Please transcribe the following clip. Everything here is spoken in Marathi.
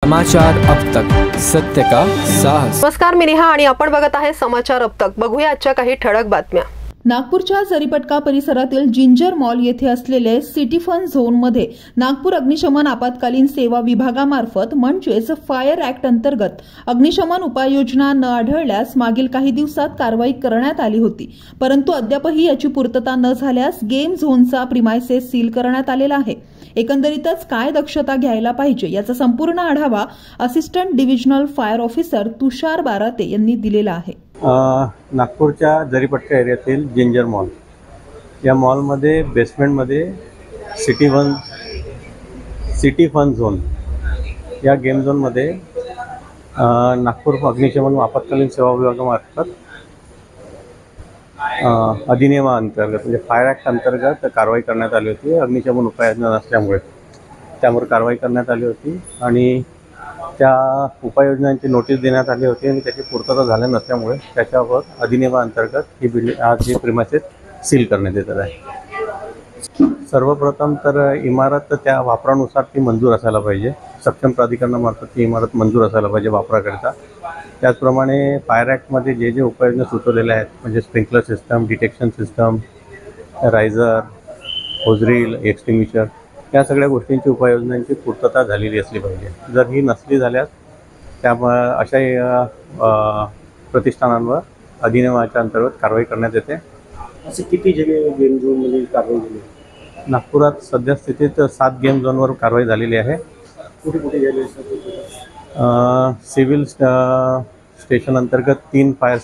समाचार अब तक, सत्य का साहस। नमस्कार, मी नेहा आणि आपण बघत आहे समाचार अब तक। बघूया आजच्या काही ठळक बातम्या। नागपूरच्या जरीपटका परिसरातील जिंजर मॉल येथे असलेले सिटी फन झोनमध्ये नागपूर अग्निशमन आपत्कालीन सेवा विभागामार्फत म्हणजेच फायर ॲक्ट अंतर्गत अग्निशमन उपाययोजना न आढळल्यास मागील काही दिवसात कारवाई करण्यात आली होती, परंतु अद्यापही याची पूर्तता न झाल्यास गेम झोनचा प्रिमायसेस सील करण्यात आलेला आहे। एकंदरीतच काय दक्षता घ्यायला पाहिजे याचा संपूर्ण आढावा असिस्टंट डिव्हिजनल फायर ऑफिसर तुषार बाराते यांनी दिलेला आहे। नागपूरच्या जरीपटका एरियातील जिंजर मॉल या मॉलमध्ये बेसमेंटमध्ये सिटी फन झोन या गेम झोनमध्ये नागपूर अग्निशमन आपत्कालीन सेवा विभागामार्फत अधिनियमाअंतर्गत म्हणजे फायर ॲक्ट अंतर्गत कारवाई करण्यात आली होती। अग्निशमन उपाययोजना नसल्यामुळे त्यावर कारवाई करण्यात आली होती आणि त्या उपाययोजनांची नोटीस देण्यात आली होती आणि त्याची पूर्तता झाल्या नसल्यामुळे त्याच्यावर अधिनियमाअंतर्गत ही प्रिमायसेस सील करण्यात येत आहे। सर्वप्रथम तर इमारत त्या वापरानुसार ती मंजूर असायला पाहिजे। सक्षम प्राधिकरणामार्फत ती इमारत मंजूर असायला पाहिजे वापराकरिता। त्याचप्रमाणे फायर ॲक्टमध्ये जे जे उपाययोजना सुचवलेल्या आहेत म्हणजे sprinkler system, detection system, riser, hose reel, extinguisher या सगळ्या गोष्टींची उपाययोजनांची पूर्तता झालेली असली पाहिजे। जर ही नसली झाल्यास त्यामुळे अशा प्रतिष्ठानांवर अधिनियमाच्या अंतर्गत कारवाई करण्यात येते। असे किती गेम झोनमध्ये कारवाई झाली? नागपुरात सध्या स्थितीत 7 गेम झोनवर कारवाई झालेली आहे। कुठे कुठे झाली? सिव्हिल स्टेशन अंतर्गत 3 फायर